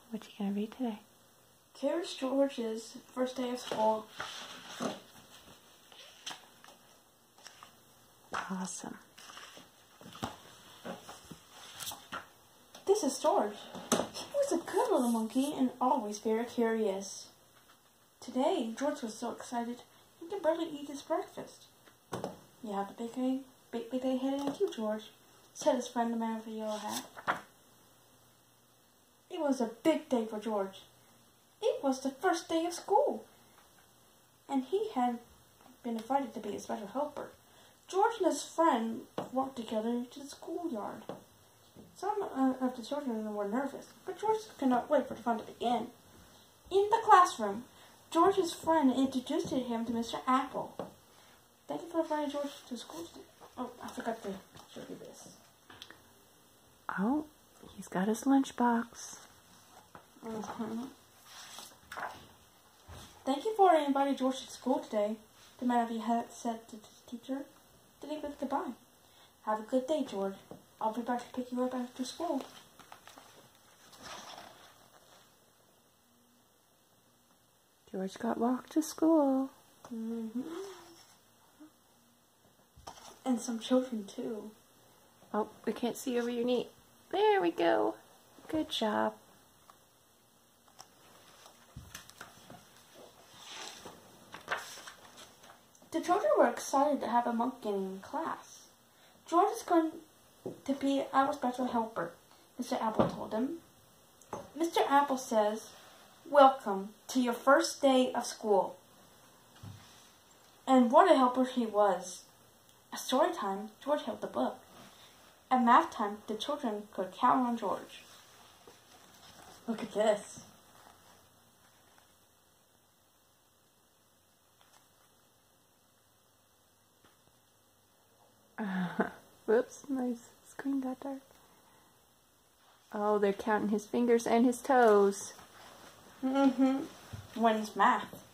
What you gonna read today? Here's George's first day of school. Awesome. This is George. He was a good little monkey and always very curious. Today, George was so excited he could barely eat his breakfast. You have the big day headed in too, George, said his friend, the man with the yellow hat. It was a big day for George. It was the first day of school, and he had been invited to be a special helper. George and his friend walked together to the schoolyard. Some of the children were nervous, but George could not wait for the fun to begin. In the classroom, George's friend introduced him to Mr. Apple. Thank you for inviting George to school today. Oh, I forgot to show you this. Oh, he's got his lunchbox. Thank you for inviting George to school today, the man of the hat said to the teacher. Then he waved goodbye. Have a good day, George. I'll be back to pick you up after school. George got walked to school. And some children, too. Oh, we can't see over your knee. There we go. Good job. The children were excited to have a monkey in class. George is going to be our special helper, Mr. Apple told him. Mr. Apple says, "Welcome to your first day of school." And what a helper he was. At story time, George held the book. At math time, the children could count on George. Look at this. Whoops, my screen got dark. Oh, they're counting his fingers and his toes. When it's math.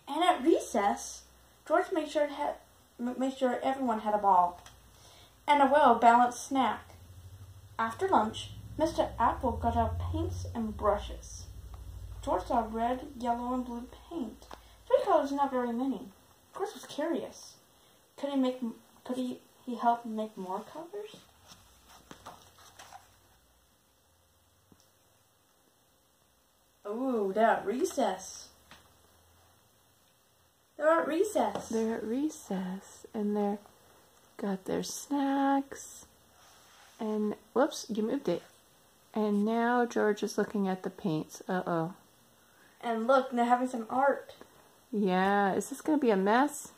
And at recess, George made sure everyone had a ball and a well-balanced snack. After lunch, Mr. Apple got out paints and brushes. George saw red, yellow, and blue paint. 3 colors, not very many. George was curious. Could he help make more colors? Ooh, they're at recess. They're at recess. They're at recess, and they're got their snacks. And whoops, you moved it. And now George is looking at the paints. Uh-oh. And look, they're having some art. Yeah, is this going to be a mess?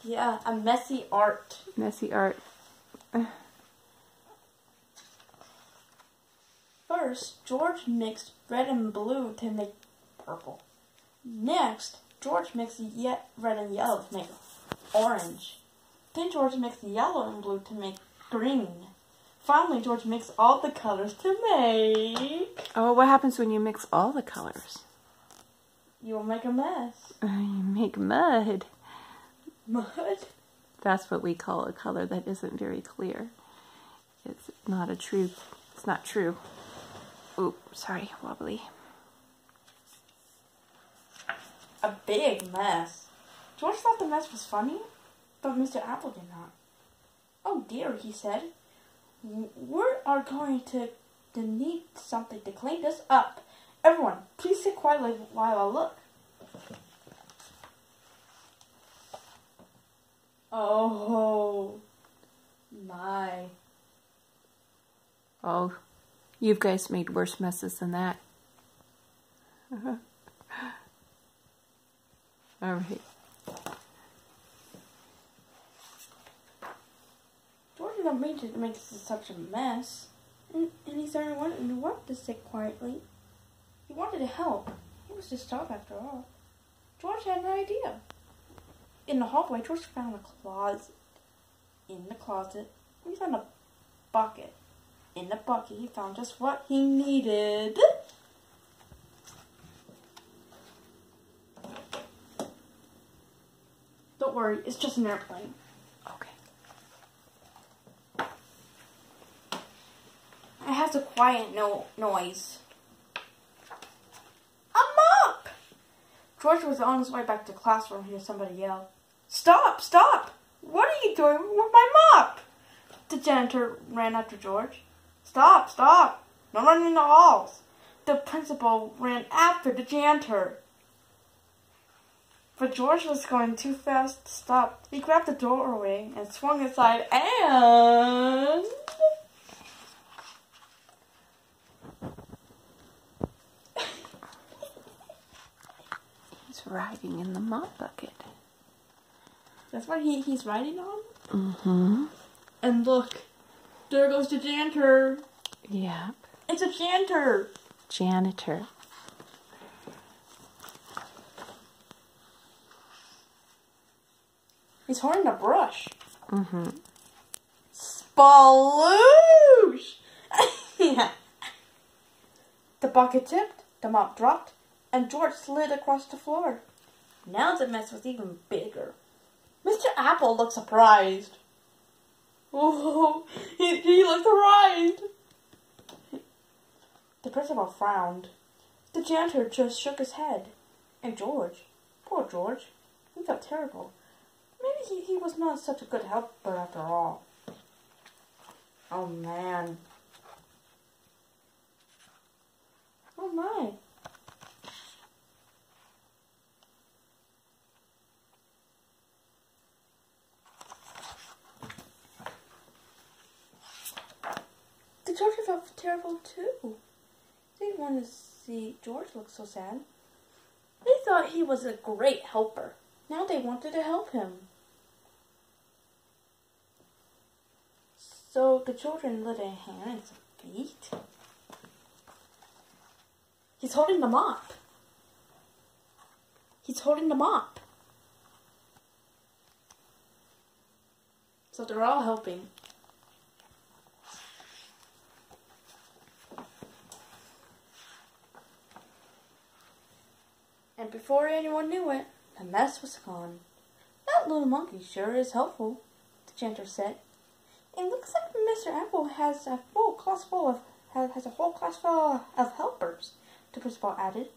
Yeah, a messy art. Messy art. First, George mixed red and blue to make purple. Next, George mixed red and yellow to make orange. Then George mixed yellow and blue to make green. Finally, George mixed all the colors to make... Oh, what happens when you mix all the colors? You'll make a mess. You make mud. Mud? That's what we call a color that isn't very clear. It's not true. Ooh, sorry, wobbly. A big mess. George thought the mess was funny, but Mr. Apple did not. "Oh dear," he said. "We are going to need something to clean this up. Everyone, please sit quietly while I look." Oh, my. Oh, you guys made worse messes than that. All right. George did not mean to make such a mess, and he certainly wanted to sit quietly. He wanted to help. He was just a dog after all. George had an idea. In the hallway, George found a closet. In the closet, he found a bucket. In the bucket, he found just what he needed. Don't worry, it's just an airplane. Okay. It has a quiet noise. A mop! George was on his way back to class when he heard somebody yell, "Stop! Stop! What are you doing with my mop?" The janitor ran after George. "Stop! Stop! No running in the halls!" The principal ran after the janitor. But George was going too fast to stop. He grabbed the doorway and swung aside and... He's riding in the mop bucket. That's what he's riding on? Mm-hmm. And look, there goes the janitor. Yep. It's a janitor. Janitor. He's holding a brush. Mm-hmm. Sploosh! Yeah. The bucket tipped, the mop dropped, and George slid across the floor. Now the mess was even bigger. Mr. Apple looked surprised. Oh, he looked surprised. The principal frowned. The janitor just shook his head. And George, poor George, he felt terrible. Maybe he was not such a good helper after all. Oh man. Oh my. The children felt terrible too. They didn't want to see George look so sad. They thought he was a great helper. Now they wanted to help him. So the children lit a hand and some feet. He's holding the mop. He's holding the mop. So they're all helping. And before anyone knew it, the mess was gone. "That little monkey sure is helpful," the janitor said. "It looks like Mr. Apple has a whole class full of helpers," the principal added.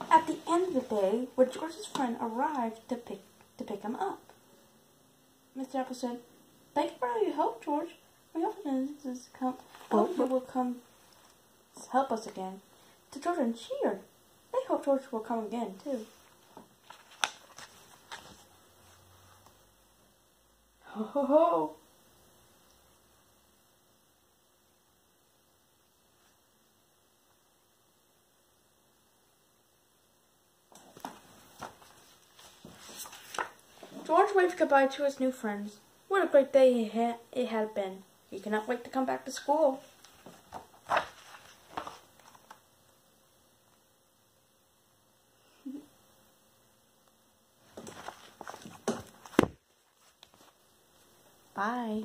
At the end of the day, when George's friend arrived to pick him up, Mr. Apple said, "Thank you for all your help, George. We hope you will come help us again." The children cheered. They hope George will come again too. Ho ho ho! George waved goodbye to his new friends. What a great day it had been. He cannot wait to come back to school. Bye.